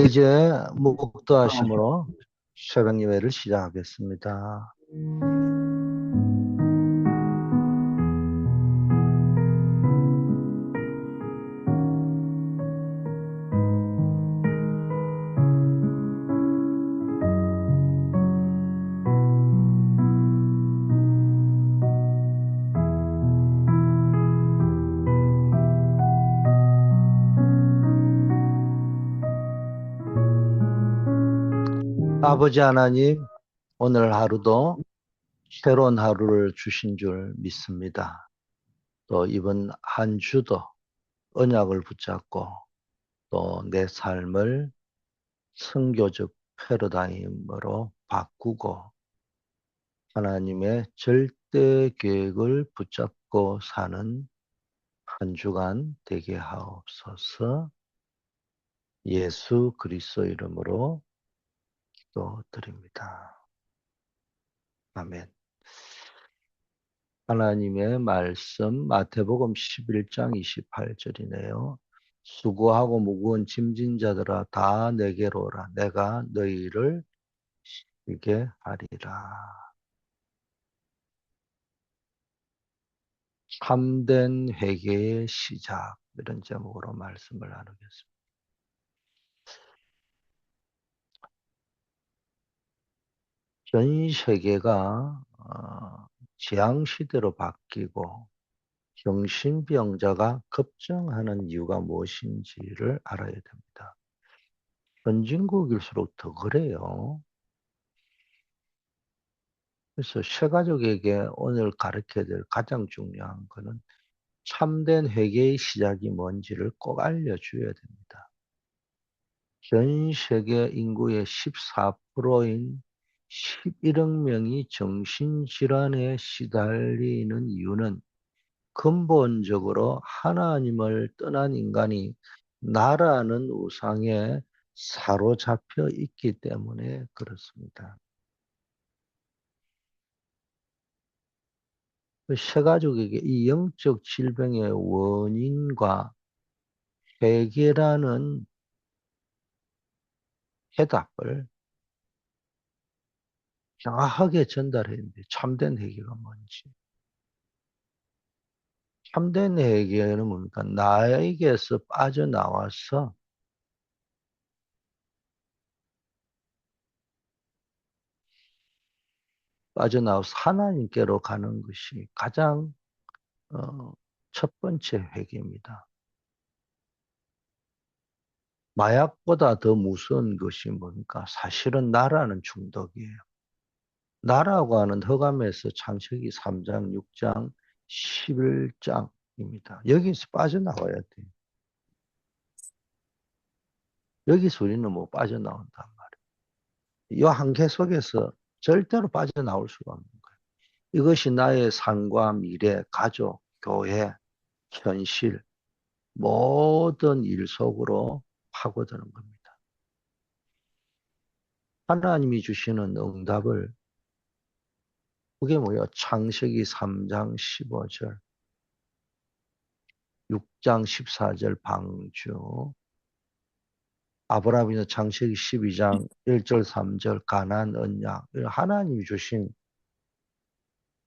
이제 묵도하심으로 새벽 예배를 시작하겠습니다. 아버지 하나님, 오늘 하루도 새로운 하루를 주신 줄 믿습니다. 또 이번 한 주도 언약을 붙잡고 또 내 삶을 선교적 패러다임으로 바꾸고 하나님의 절대 계획을 붙잡고 사는 한 주간 되게 하옵소서. 예수 그리스도 이름으로 기도드립니다. 아멘. 하나님의 말씀 마태복음 11장 28절이네요. 수고하고 무거운 짐진 자들아 다 내게로 오라. 내가 너희를 쉬게 하리라. 참된 회개의 시작, 이런 제목으로 말씀을 나누겠습니다. 전 세계가 재앙시대로 바뀌고 정신병자가 급증하는 이유가 무엇인지를 알아야 됩니다. 선진국일수록 더 그래요. 그래서 새가족에게 오늘 가르쳐야 될 가장 중요한 것은 참된 회개의 시작이 뭔지를 꼭 알려줘야 됩니다. 전 세계 인구의 14%인 11억 명이 정신질환에 시달리는 이유는 근본적으로 하나님을 떠난 인간이 나라는 우상에 사로잡혀 있기 때문에 그렇습니다. 새가족에게 이 영적 질병의 원인과 해결하는 해답을 정확하게 전달했는데 참된 해결가 뭔지. 참된 해결은 뭡니까? 나에게서 빠져나와서 하나님께로 가는 것이 가장 첫 번째 회개입니다. 마약보다 더 무서운 것이 뭡니까? 사실은 나라는 중독이에요. 나라고 하는 흑암에서 창세기 3장, 6장, 11장입니다. 여기서 빠져나와야 돼요. 여기서 우리는 뭐 빠져나온단 말이에요. 이 한계 속에서 절대로 빠져나올 수가 없는 거예요. 이것이 나의 삶과 미래, 가족, 교회, 현실, 모든 일 속으로 파고드는 겁니다. 하나님이 주시는 응답을, 그게 뭐예요? 창세기 3장 15절, 6장 14절 방주, 아브라함이나 창세기 12장 1절 3절 가나안 언약, 하나님이 주신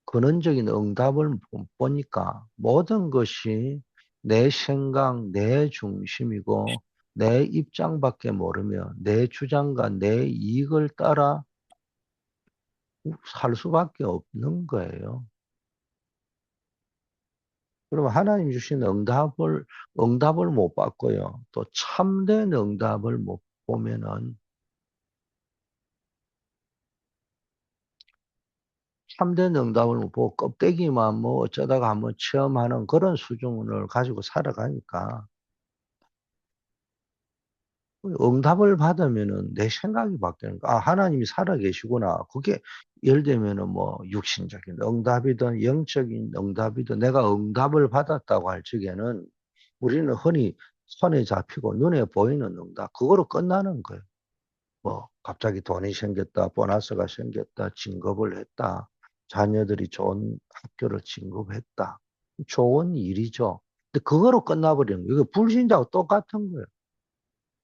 근원적인 응답을 보니까 모든 것이 내 생각, 내 중심이고 내 입장밖에 모르며 내 주장과 내 이익을 따라 살 수밖에 없는 거예요. 그러면 하나님 주신 응답을 못 받고요. 또 참된 응답을 못 보면은 참된 응답을 못 보고 껍데기만 뭐 어쩌다가 한번 체험하는 그런 수준을 가지고 살아가니까 응답을 받으면은 내 생각이 바뀌는 거야. 아, 하나님이 살아계시구나. 그게 예를 들면은 뭐 육신적인 응답이든 영적인 응답이든 내가 응답을 받았다고 할 적에는 우리는 흔히 손에 잡히고 눈에 보이는 응답, 그거로 끝나는 거예요. 뭐 갑자기 돈이 생겼다, 보너스가 생겼다, 진급을 했다, 자녀들이 좋은 학교를 진급했다. 좋은 일이죠. 근데 그거로 끝나버리는 거예요. 이거 불신자하고 똑같은 거예요.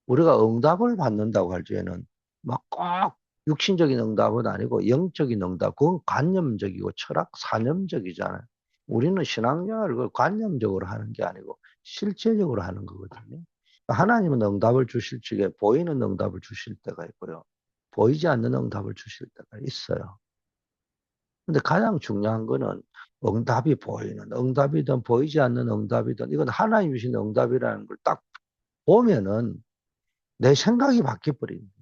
우리가 응답을 받는다고 할 때에는 막 꼭 육신적인 응답은 아니고 영적인 응답, 그건 관념적이고 철학, 사념적이잖아요. 우리는 신앙생활을 그 관념적으로 하는 게 아니고 실제적으로 하는 거거든요. 하나님은 응답을 주실 적에 보이는 응답을 주실 때가 있고요. 보이지 않는 응답을 주실 때가 있어요. 근데 가장 중요한 거는 응답이 보이는 응답이든 보이지 않는 응답이든 이건 하나님 주신 응답이라는 걸 딱 보면은 내 생각이 바뀌어 버립니다.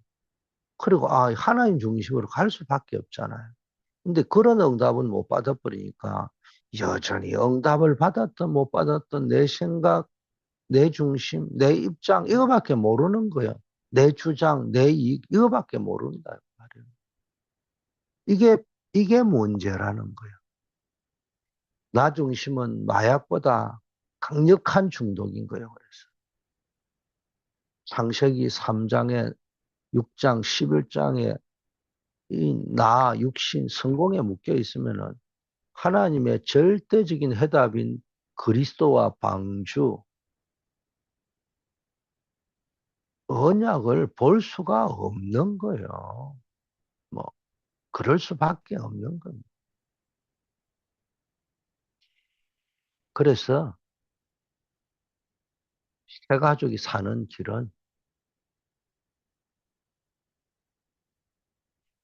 그리고 하나님 중심으로 갈 수밖에 없잖아요. 근데 그런 응답은 못 받아버리니까 여전히 응답을 받았든 못 받았든 내 생각, 내 중심, 내 입장 이거밖에 모르는 거예요. 내 주장, 내 이익 이거밖에 모른다 말이에요. 이게 이게 문제라는 거예요. 나 중심은 마약보다 강력한 중독인 거예요. 그래서 창세기 3장에 6장, 11장에 이 나, 육신, 성공에 묶여 있으면은 하나님의 절대적인 해답인 그리스도와 방주, 언약을 볼 수가 없는 거예요. 뭐, 그럴 수밖에 없는 겁니다. 그래서 새 가족이 사는 길은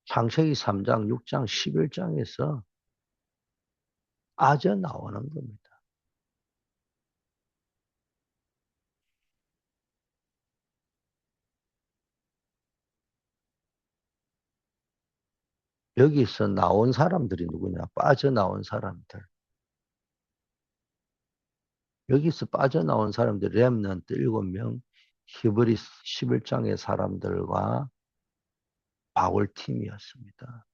창세기 3장, 6장, 11장에서 빠져나오는 겁니다. 여기서 나온 사람들이 누구냐? 빠져나온 사람들. 여기서 빠져나온 사람들, 렘넌트 7명, 히브리서 11장의 사람들과 바울 팀이었습니다.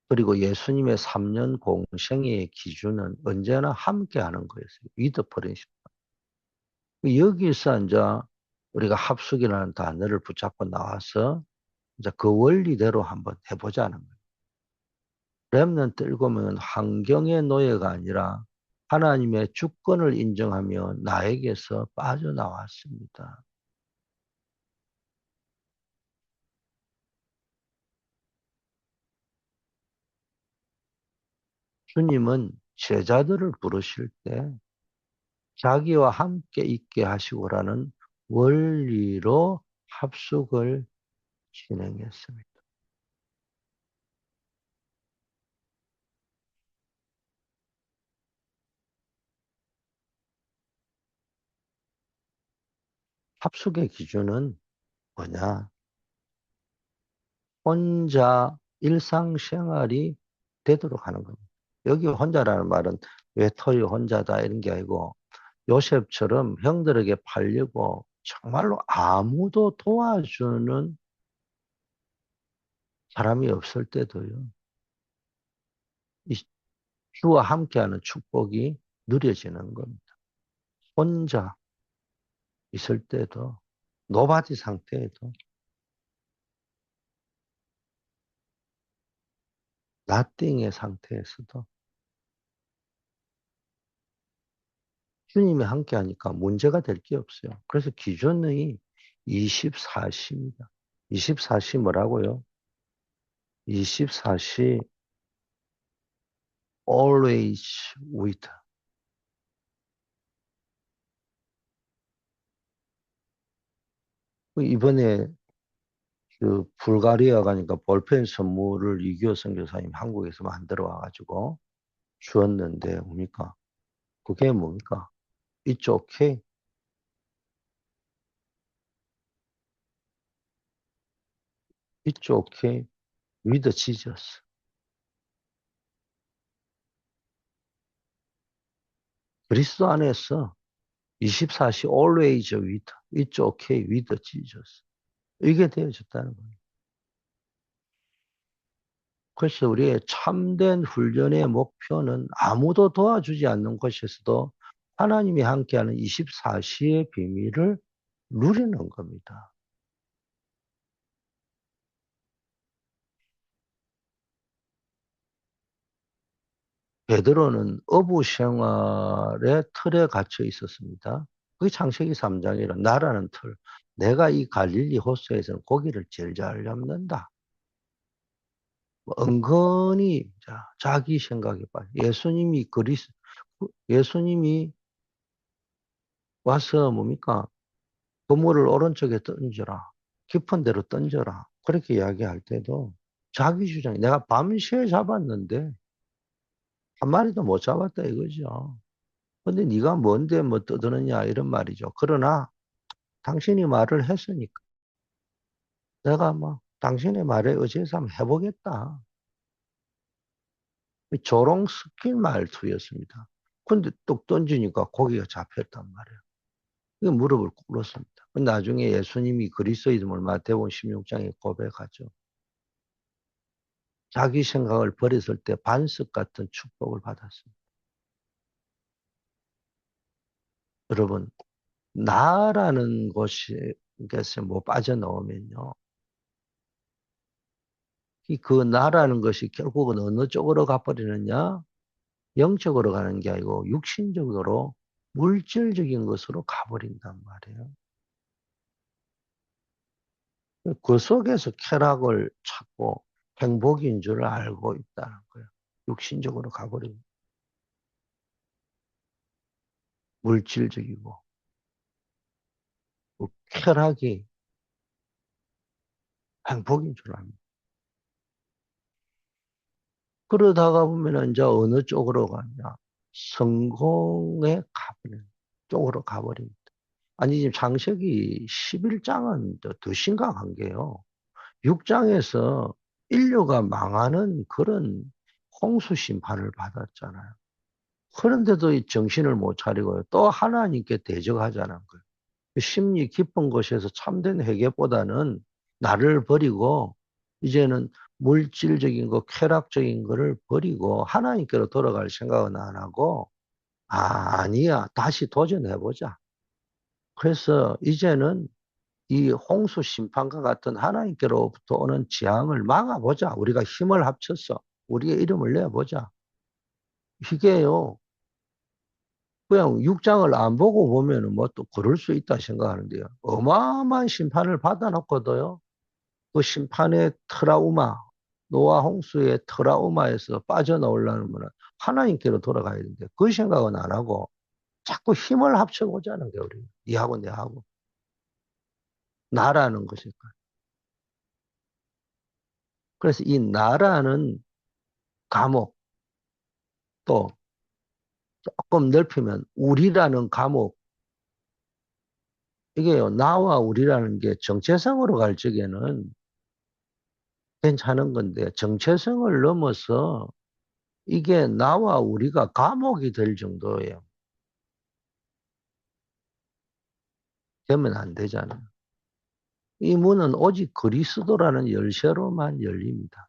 그리고 예수님의 3년 공생의 기준은 언제나 함께하는 거였어요. 위드 프린시플. 여기서 이제 우리가 합숙이라는 단어를 붙잡고 나와서 이제 그 원리대로 한번 해보자는 거예요. 렘넌트 7명은 환경의 노예가 아니라 하나님의 주권을 인정하며 나에게서 빠져나왔습니다. 주님은 제자들을 부르실 때 자기와 함께 있게 하시고라는 원리로 합숙을 진행했습니다. 합숙의 기준은 뭐냐? 혼자 일상생활이 되도록 하는 겁니다. 여기 혼자라는 말은 외톨이 혼자다 이런 게 아니고 요셉처럼 형들에게 팔리고 정말로 아무도 도와주는 사람이 없을 때도요. 이 주와 함께하는 축복이 누려지는 겁니다. 혼자 있을 때도 노바디 상태에도 나띵의 상태에서도 주님이 함께하니까 문제가 될 게 없어요. 그래서 기준이 24시입니다. 24시 뭐라고요? 24시 always with. 이번에 그 불가리아 가니까 볼펜 선물을 이규호 선교사님 한국에서 만들어 와가지고 주었는데 뭡니까? 그게 뭡니까? It's okay. It's okay with Jesus. 그리스도 안에서 24시 always with, it's okay with Jesus. 이게 되어졌다는 거예요. 그래서 우리의 참된 훈련의 목표는 아무도 도와주지 않는 곳에서도 하나님이 함께하는 24시의 비밀을 누리는 겁니다. 베드로는 어부 생활의 틀에 갇혀 있었습니다. 그게 창세기 3장이라 나라는 틀. 내가 이 갈릴리 호수에서는 고기를 제일 잘 잡는다. 뭐 은근히 자기 생각에 빠져. 예수님이 와서 뭡니까? 그물을 오른쪽에 던져라. 깊은 데로 던져라. 그렇게 이야기할 때도 자기 주장이 내가 밤새 잡았는데 한 마리도 못 잡았다 이거죠. 근데 네가 뭔데 뭐 떠드느냐 이런 말이죠. 그러나 당신이 말을 했으니까 내가 뭐 당신의 말에 의지해서 한번 해보겠다. 조롱 스킨 말투였습니다. 근데 뚝 던지니까 고기가 잡혔단 말이에요. 그 무릎을 꿇었습니다. 나중에 예수님이 그리스도임을 마태복음 16장에 고백하죠. 자기 생각을 버렸을 때 반석 같은 축복을 받았습니다. 여러분, 나라는 곳에서 뭐 빠져나오면요. 그 나라는 것이 결국은 어느 쪽으로 가버리느냐? 영적으로 가는 게 아니고 육신적으로 물질적인 것으로 가버린단 말이에요. 그 속에서 쾌락을 찾고 행복인 줄 알고 있다는 거예요. 육신적으로 가버리고 물질적이고 그 쾌락이 행복인 줄 압니다. 그러다가 보면 이제 어느 쪽으로 가냐? 성공에 가버리는 쪽으로 가버립니다. 아니, 지금 창세기 11장은 더 심각한 게요. 6장에서 인류가 망하는 그런 홍수 심판을 받았잖아요. 그런데도 이 정신을 못 차리고 또 하나님께 대적하자는 거예요. 심리 깊은 곳에서 참된 회개보다는 나를 버리고 이제는 물질적인 거, 쾌락적인 거를 버리고 하나님께로 돌아갈 생각은 안 하고 아니야. 다시 도전해보자. 그래서 이제는 이 홍수 심판과 같은 하나님께로부터 오는 재앙을 막아보자. 우리가 힘을 합쳐서 우리의 이름을 내보자. 이게요. 그냥 6장을 안 보고 보면은 뭐 또 그럴 수 있다 생각하는데요. 어마어마한 심판을 받아놓고도요. 그 심판의 트라우마, 노아 홍수의 트라우마에서 빠져나오려면 하나님께로 돌아가야 되는데 그 생각은 안 하고 자꾸 힘을 합쳐보자는 게 우리. 니하고 내하고. 나라는 것일까. 그래서 이 나라는 감옥, 또 조금 넓히면 우리라는 감옥, 이게요, 나와 우리라는 게 정체성으로 갈 적에는 괜찮은 건데, 정체성을 넘어서 이게 나와 우리가 감옥이 될 정도예요. 되면 안 되잖아요. 이 문은 오직 그리스도라는 열쇠로만 열립니다.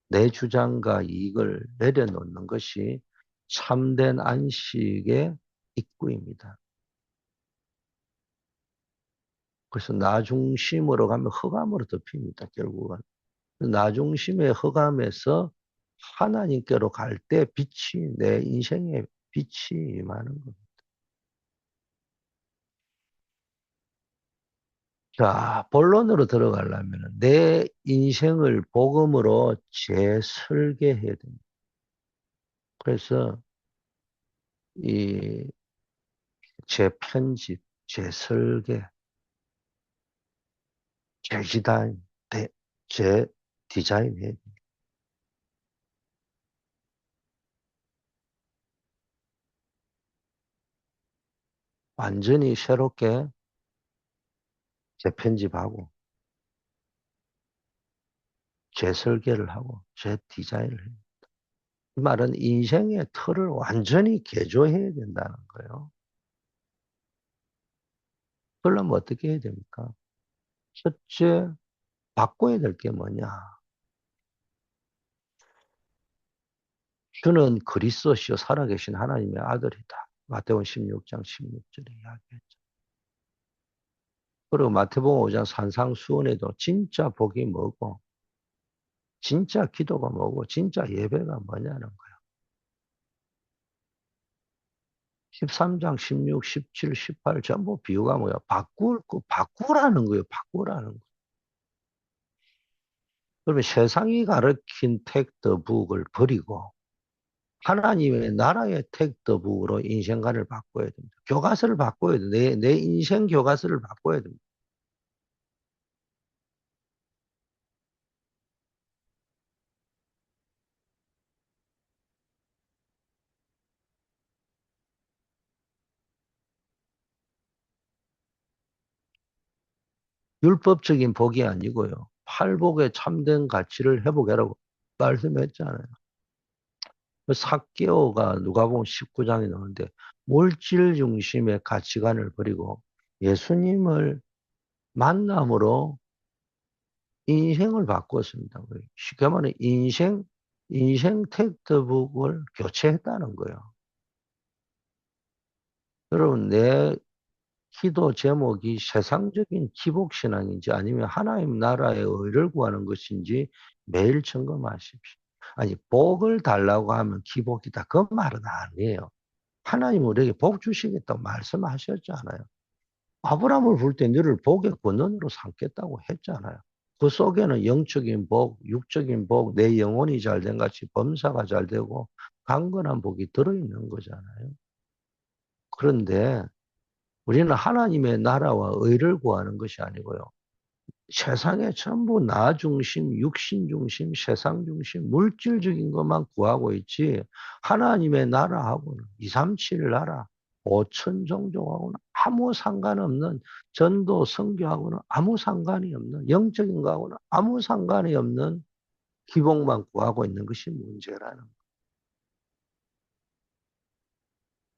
내 주장과 이익을 내려놓는 것이 참된 안식의 입구입니다. 그래서 나 중심으로 가면 흑암으로 덮입니다, 결국은. 나 중심의 흑암에서 하나님께로 갈 때 빛이, 내 인생의 빛이 임하는 겁니다. 자, 본론으로 들어가려면 내 인생을 복음으로 재설계해야 됩니다. 그래서 이 재편집, 재설계, 재디자인, 재디자인해야 됩니다. 완전히 새롭게 재편집하고 재설계를 하고 재디자인을 해요. 이 말은 인생의 틀을 완전히 개조해야 된다는 거예요. 그러려면 어떻게 해야 됩니까? 첫째, 바꿔야 될 게 뭐냐? 주는 그리스도시요 살아계신 하나님의 아들이다. 마태복음 16장 16절에 이야기했죠. 그리고 마태복음 5장 산상수훈에도 진짜 복이 뭐고, 진짜 기도가 뭐고, 진짜 예배가 뭐냐는 거예요. 13장, 16, 17, 18 전부 비유가 뭐야? 바꾸라는 거예요. 바꾸라는 거. 그러면 세상이 가르친 택더북을 버리고 하나님의 나라의 택더북으로 인생관을 바꿔야 됩니다. 교과서를 바꿔야 돼. 내 인생 교과서를 바꿔야 됩니다. 율법적인 복이 아니고요. 팔복의 참된 가치를 회복하라고 말씀했잖아요. 그 삭개오가 누가복음 19장에 나오는데 물질 중심의 가치관을 버리고 예수님을 만남으로 인생을 바꿨습니다. 쉽게 말해 인생 텍스트북을 교체했다는 거예요. 여러분, 내 기도 제목이 세상적인 기복신앙인지 아니면 하나님 나라의 의를 구하는 것인지 매일 점검하십시오. 아니, 복을 달라고 하면 기복이다. 그 말은 아니에요. 하나님 우리에게 복 주시겠다고 말씀하셨잖아요. 아브라함을 부를 때 너를 복의 권능으로 삼겠다고 했잖아요. 그 속에는 영적인 복, 육적인 복, 내 영혼이 잘 된 같이 범사가 잘 되고 강건한 복이 들어있는 거잖아요. 그런데 우리는 하나님의 나라와 의를 구하는 것이 아니고요. 세상에 전부 나 중심, 육신 중심, 세상 중심, 물질적인 것만 구하고 있지 하나님의 나라하고는 237 나라, 5천 종족하고는 아무 상관없는 전도 선교하고는 아무 상관이 없는 영적인 거하고는 아무 상관이 없는 기복만 구하고 있는 것이 문제라는 거예요.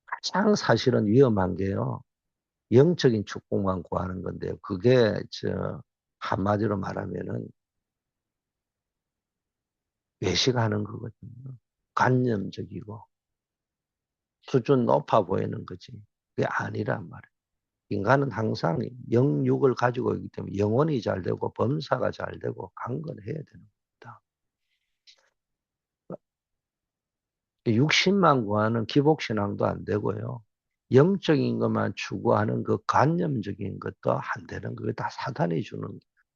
가장 사실은 위험한 게요. 영적인 축복만 구하는 건데요. 그게 한마디로 말하면은 외식하는 거거든요. 관념적이고 수준 높아 보이는 거지. 그게 아니란 말이에요. 인간은 항상 영육을 가지고 있기 때문에 영혼이 잘 되고 범사가 잘 되고 강건해야 되는 겁니다. 육신만 구하는 기복신앙도 안 되고요. 영적인 것만 추구하는 그 관념적인 것도 안 되는 거예요. 다 사탄이 주는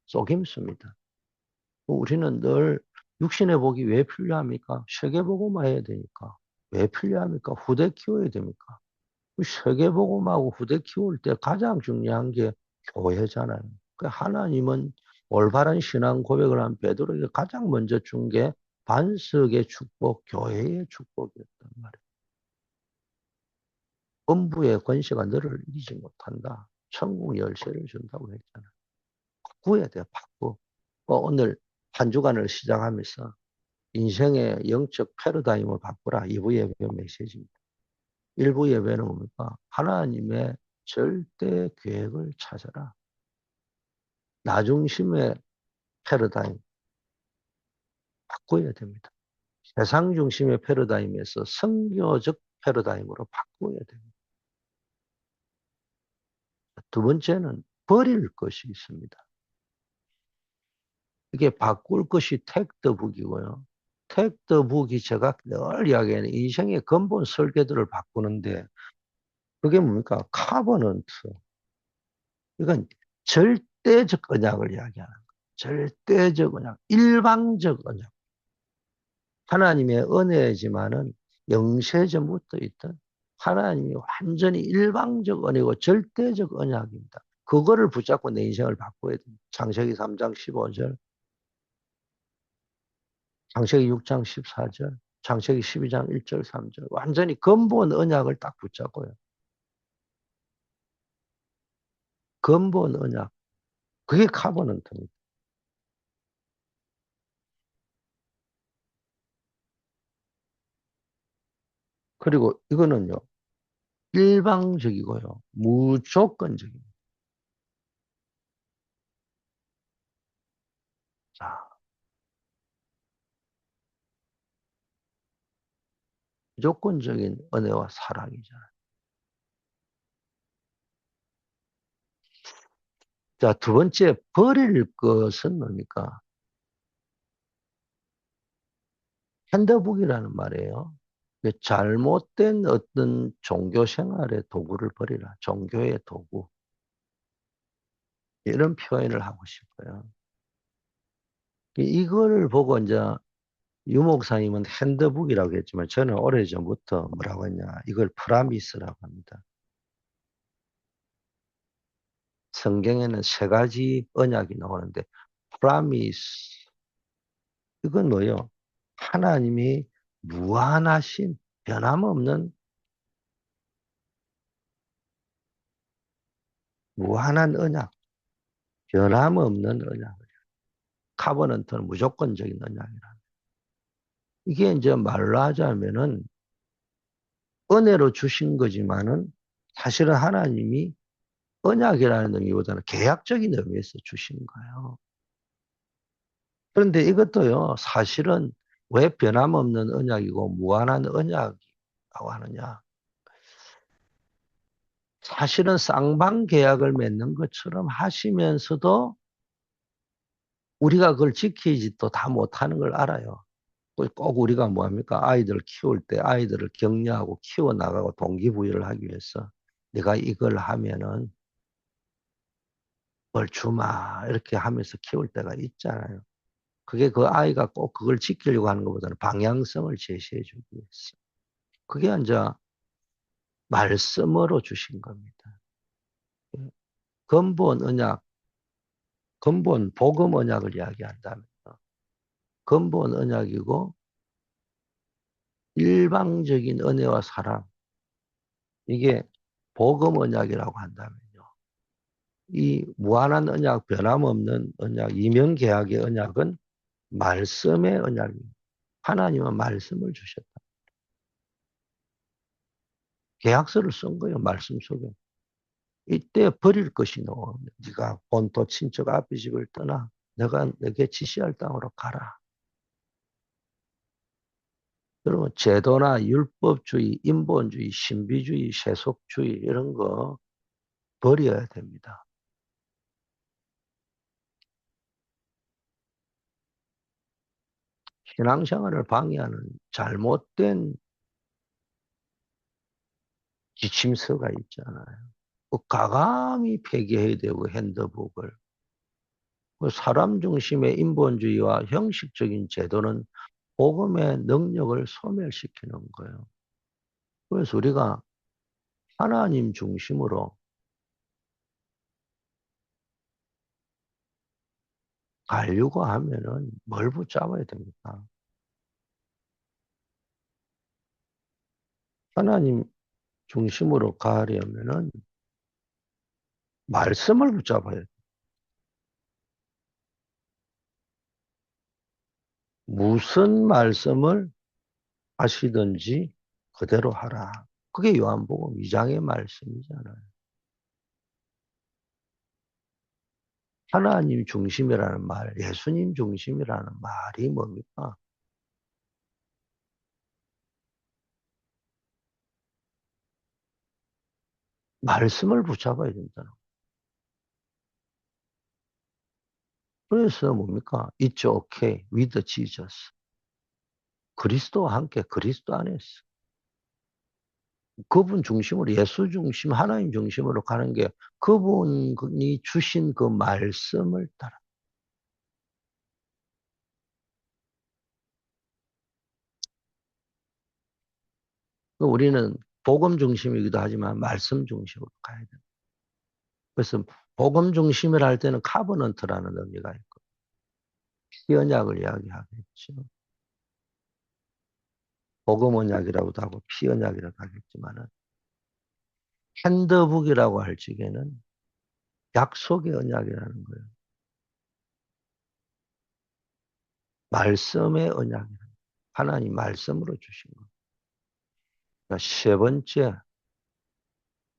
속임수입니다. 우리는 늘 육신의 복이 왜 필요합니까? 세계복음화 해야 되니까. 왜 필요합니까? 후대 키워야 됩니까? 세계복음하고 후대 키울 때 가장 중요한 게 교회잖아요. 그 하나님은 올바른 신앙 고백을 한 베드로에게 가장 먼저 준 게 반석의 축복, 교회의 축복이었단 말이에요. 음부의 권세가 너를 이기지 못한다. 천국 열쇠를 준다고 했잖아요. 바꾸어야 돼요, 바꾸. 오늘 한 주간을 시작하면서 인생의 영적 패러다임을 바꾸라. 2부 예배 메시지입니다. 일부 예배는 뭡니까? 하나님의 절대 계획을 찾아라. 나 중심의 패러다임 바꿔야 됩니다. 세상 중심의 패러다임에서 성교적 패러다임으로 바꿔야 됩니다. 두 번째는 버릴 것이 있습니다. 이게 바꿀 것이 택더북이고요. 택더북이 제가 늘 이야기하는 인생의 근본 설계도를 바꾸는데 그게 뭡니까? 카버넌트. 이건 절대적 언약을 이야기하는 거예요. 절대적 언약, 일방적 언약. 하나님의 은혜지만은 영세전부터 있던 하나님이 완전히 일방적 언약이고 절대적 언약입니다. 그거를 붙잡고 내 인생을 바꿔야 됩니다. 창세기 3장 15절, 창세기 6장 14절, 창세기 12장 1절 3절. 완전히 근본 언약을 딱 붙잡고요. 근본 언약. 그게 카버넌트입니다. 그리고 이거는요. 일방적이고요. 무조건적입니다. 자, 무조건적인 은혜와 사랑이잖아요. 자, 두 번째, 버릴 것은 뭡니까? 핸드북이라는 말이에요. 잘못된 어떤 종교 생활의 도구를 버리라. 종교의 도구. 이런 표현을 하고 싶어요. 이거를 보고 이제 유 목사님은 핸드북이라고 했지만 저는 오래전부터 뭐라고 했냐. 이걸 프라미스라고 합니다. 성경에는 세 가지 언약이 나오는데 프라미스 이건 뭐예요? 하나님이 무한하신 변함없는 무한한 언약, 변함없는 언약. 카버넌트는 무조건적인 언약이라. 이게 이제 말로 하자면은 은혜로 주신 거지만은 사실은 하나님이 언약이라는 의미보다는 계약적인 의미에서 주신 거예요. 그런데 이것도요, 사실은 왜 변함없는 언약이고 무한한 언약이라고 하느냐. 사실은 쌍방 계약을 맺는 것처럼 하시면서도 우리가 그걸 지키지도 다 못하는 걸 알아요. 꼭 우리가 뭐합니까? 아이들 키울 때 아이들을 격려하고 키워나가고 동기부여를 하기 위해서 내가 이걸 하면은 뭘 주마 이렇게 하면서 키울 때가 있잖아요. 그게 그 아이가 꼭 그걸 지키려고 하는 것보다는 방향성을 제시해 주기 위해서. 그게 이제 말씀으로 주신 겁니다. 근본 언약, 근본 복음 언약을 이야기한다면 근본 언약이고 일방적인 은혜와 사랑 이게 복음 언약이라고 한다면요. 이 무한한 언약, 변함없는 언약, 이명계약의 언약은 말씀의 언약입니다. 하나님은 말씀을 주셨다. 계약서를 쓴 거예요. 말씀 속에. 이때 버릴 것이 너. 네가 본토 친척 아비 집을 떠나 내가 내게 지시할 땅으로 가라. 여러분 제도나 율법주의, 인본주의, 신비주의, 세속주의 이런 거 버려야 됩니다. 신앙생활을 방해하는 잘못된 지침서가 있잖아요. 가감히 폐기해야 되고 핸드북을. 사람 중심의 인본주의와 형식적인 제도는 복음의 능력을 소멸시키는 거예요. 그래서 우리가 하나님 중심으로 가려고 하면은 뭘 붙잡아야 됩니까? 하나님 중심으로 가려면은 말씀을 붙잡아야 돼. 무슨 말씀을 하시든지 그대로 하라. 그게 요한복음 2장의 말씀이잖아요. 하나님 중심이라는 말, 예수님 중심이라는 말이 뭡니까? 말씀을 붙잡아야 된다는. 그래서 뭡니까? It's okay with Jesus. 그리스도와 함께 그리스도 안에서. 그분 중심으로, 예수 중심, 하나님 중심으로 가는 게 그분이 주신 그 말씀을 따라. 우리는 복음 중심이기도 하지만 말씀 중심으로 가야 돼요. 그래서 복음 중심이라 할 때는 카버넌트라는 의미가 있고, 피언약을 이야기하겠죠. 복음 언약이라고도 하고 피언약이라고 하겠지만은 핸드북이라고 할 적에는 약속의 언약이라는 거예요. 말씀의 언약이라는 거예요. 하나님 말씀으로 주신 거예요. 그러니까 세 번째,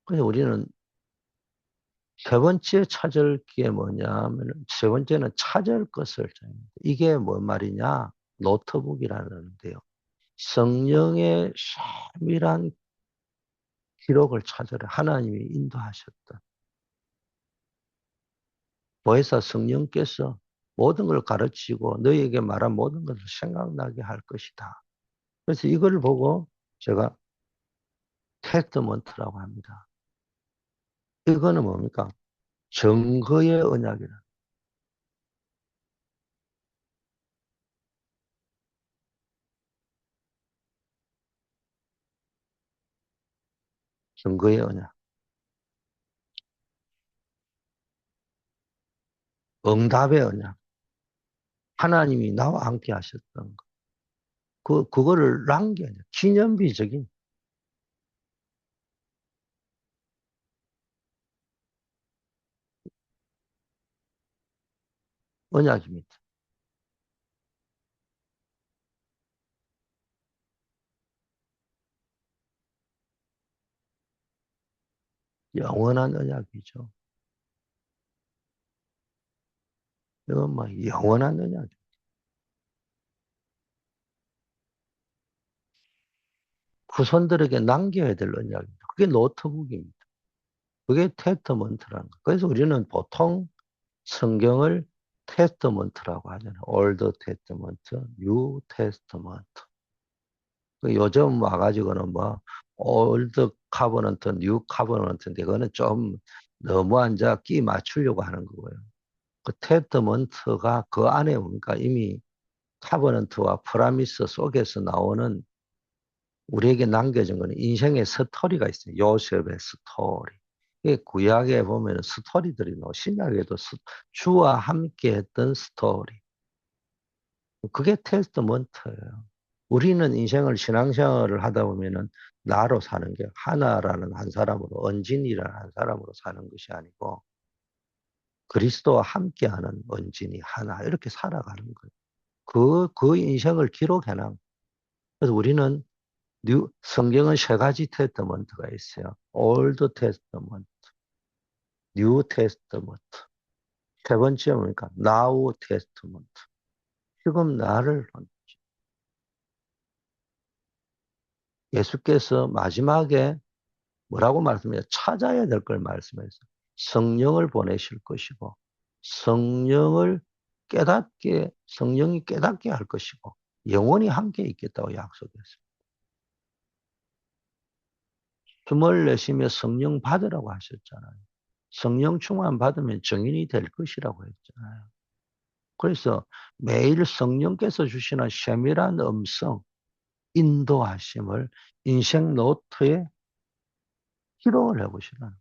그래서 우리는 세 번째 찾을 게 뭐냐면 세 번째는 찾을 것을 정합니다. 이게 뭔 말이냐? 노트북이라는데요. 성령의 세밀한 기록을 찾으라. 하나님이 인도하셨다. 보혜사 성령께서 모든 걸 가르치고 너에게 말한 모든 것을 생각나게 할 것이다. 그래서 이걸 보고 제가 테스트먼트라고 합니다. 이거는 뭡니까? 증거의 언약이라. 증거의 언약. 응답의 언약. 하나님이 나와 함께 하셨던 거. 그거를 남겨야 돼. 기념비적인 언약입니다. 영원한 언약이죠. 이건 뭐 영원한 언약. 후손들에게 남겨야 될 언약입니다. 그게 노트북입니다. 그게 테스터먼트라는 거. 그래서 우리는 보통 성경을 테스터먼트라고 하잖아요. 올드 테스터먼트, 뉴 테스터먼트. 요즘 와가지고는 뭐 올드 카버넌트, 뉴 카버넌트인데 그거는 좀 너무 앉아 끼 맞추려고 하는 거고요. 그 테스터먼트가 그 안에 뭡니까? 이미 카버넌트와 프라미스 속에서 나오는 우리에게 남겨진 거는 인생의 스토리가 있어요. 요셉의 스토리. 이게 구약에 보면 스토리들이 나와. 신약에도 주와 함께 했던 스토리. 그게 테스트먼트예요. 우리는 인생을 신앙생활을 하다 보면은 나로 사는 게 하나라는 한 사람으로, 언진이라는 한 사람으로 사는 것이 아니고 그리스도와 함께하는 언진이 하나 이렇게 살아가는 거예요. 그 인생을 기록해놔. 그래서 우리는 성경은 세 가지 테스트먼트가 있어요. 올드 테스트먼트, 뉴 테스트먼트. 세 번째 뭡니까? 나우 테스트먼트. 지금 나를 예수께서 마지막에 뭐라고 말씀해요? 찾아야 될 걸 말씀해서 성령을 보내실 것이고 성령이 깨닫게 할 것이고 영원히 함께 있겠다고 약속했어요. 숨을 내쉬며 성령 받으라고 하셨잖아요. 성령 충만 받으면 증인이 될 것이라고 했잖아요. 그래서 매일 성령께서 주시는 세밀한 음성, 인도하심을 인생 노트에 기록을 해보시라는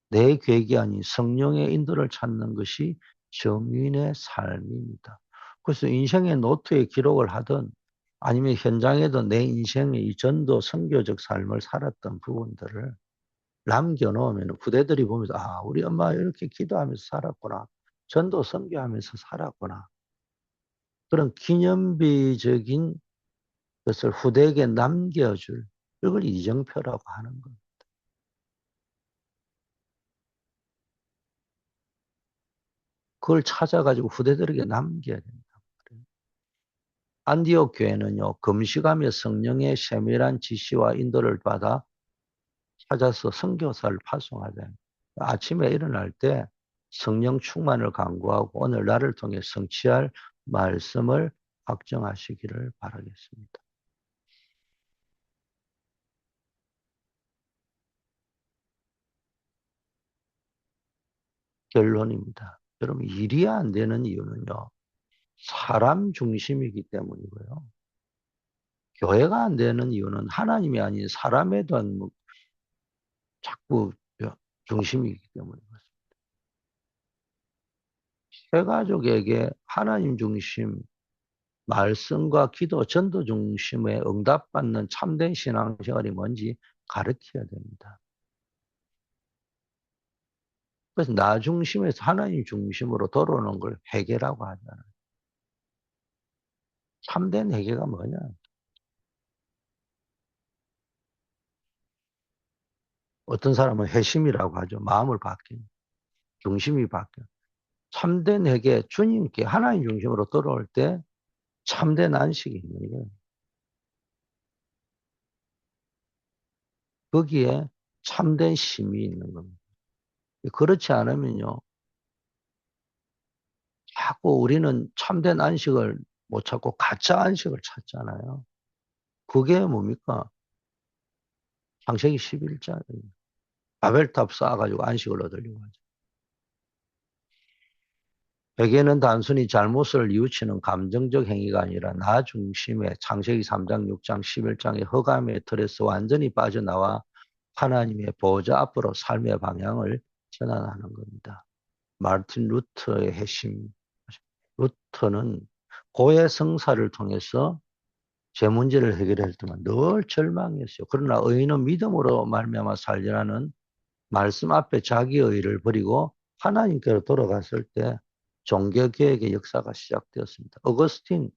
내 계획이 아닌 성령의 인도를 찾는 것이 정인의 삶입니다. 그래서 인생의 노트에 기록을 하든 아니면 현장에도 내 인생의 이 전도 선교적 삶을 살았던 부분들을 남겨놓으면 후대들이 보면서 아 우리 엄마 이렇게 기도하면서 살았구나. 전도 선교하면서 살았구나. 그런 기념비적인 것을 후대에게 남겨줄 이걸 이정표라고 하는 겁니다. 그걸 찾아가지고 후대들에게 남겨야 된다. 안디옥 교회는요, 금식하며 성령의 세밀한 지시와 인도를 받아 찾아서 선교사를 파송하자. 아침에 일어날 때 성령 충만을 간구하고 오늘 나를 통해 성취할 말씀을 확정하시기를 바라겠습니다. 결론입니다. 여러분, 일이 안 되는 이유는요, 사람 중심이기 때문이고요. 교회가 안 되는 이유는 하나님이 아닌 사람에 대한 자꾸 중심이기 때문입니다. 새 가족에게 하나님 중심, 말씀과 기도, 전도 중심의 응답받는 참된 신앙생활이 뭔지 가르쳐야 됩니다. 그래서 나 중심에서 하나님 중심으로 돌아오는 걸 회개라고 하잖아요. 참된 회개가 뭐냐? 어떤 사람은 회심이라고 하죠. 마음을 바뀌는, 중심이 바뀌는. 참된 회개, 주님께 하나님 중심으로 돌아올 때 참된 안식이 있는 거예요. 거기에 참된 힘이 있는 겁니다. 그렇지 않으면요, 자꾸 우리는 참된 안식을 못 찾고 가짜 안식을 찾잖아요. 그게 뭡니까? 창세기 11장. 바벨탑 쌓아가지고 안식을 얻으려고 하죠. 회개는 단순히 잘못을 뉘우치는 감정적 행위가 아니라 나 중심의 창세기 3장, 6장, 11장의 허감의 틀에서 완전히 빠져나와 하나님의 보호자 앞으로 삶의 방향을 전환하는 겁니다. 마르틴 루터의 핵심. 루터는 고해 성사를 통해서 제 문제를 해결할 때만 늘 절망했어요. 그러나 의인은 믿음으로 말미암아 살리라는 말씀 앞에 자기 의를 버리고 하나님께로 돌아갔을 때 종교개혁의 역사가 시작되었습니다. 어거스틴,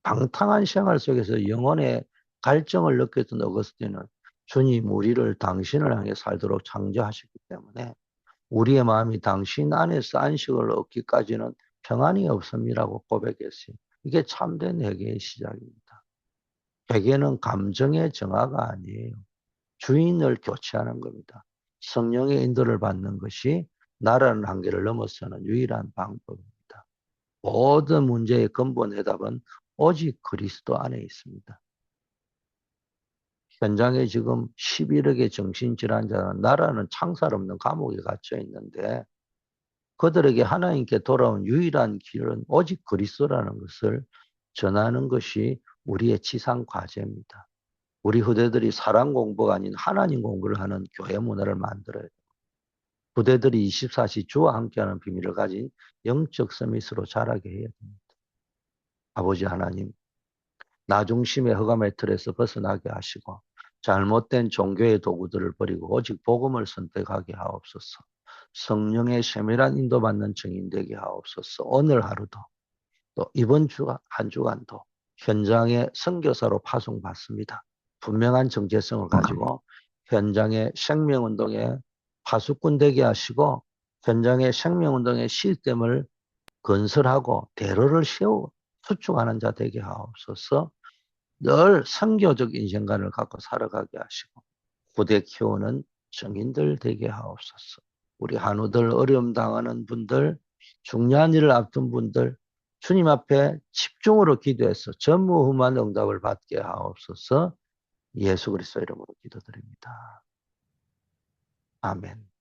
방탕한 생활 속에서 영혼의 갈증을 느꼈던 어거스틴은 주님 우리를 당신을 향해 살도록 창조하셨기 때문에 우리의 마음이 당신 안에서 안식을 얻기까지는 평안이 없음이라고 고백했어요. 이게 참된 회개의 시작입니다. 회개는 감정의 정화가 아니에요. 주인을 교체하는 겁니다. 성령의 인도를 받는 것이 나라는 한계를 넘어서는 유일한 방법입니다. 모든 문제의 근본 해답은 오직 그리스도 안에 있습니다. 현장에 지금 11억의 정신질환자는 나라는 창살 없는 감옥에 갇혀 있는데 그들에게 하나님께 돌아온 유일한 길은 오직 그리스도라는 것을 전하는 것이 우리의 지상 과제입니다. 우리 후대들이 사랑 공부가 아닌 하나님 공부를 하는 교회 문화를 만들어야 돼요. 후대들이 24시 주와 함께하는 비밀을 가진 영적 서밋으로 자라게 해야 됩니다. 아버지 하나님, 나 중심의 허감의 틀에서 벗어나게 하시고 잘못된 종교의 도구들을 버리고 오직 복음을 선택하게 하옵소서. 성령의 세밀한 인도받는 증인 되게 하옵소서. 오늘 하루도 또 이번 주간 한 주간도 현장의 선교사로 파송받습니다. 분명한 정체성을 가지고 현장의 생명운동에 파수꾼 되게 하시고 현장의 생명운동의 시스템을 건설하고 대로를 세우고 수축하는 자 되게 하옵소서. 늘 선교적 인생관을 갖고 살아가게 하시고 후대 키우는 정인들 되게 하옵소서. 우리 한우들 어려움 당하는 분들, 중요한 일을 앞둔 분들, 주님 앞에 집중으로 기도해서 전무후무한 응답을 받게 하옵소서. 예수 그리스도 이름으로 기도드립니다. 아멘.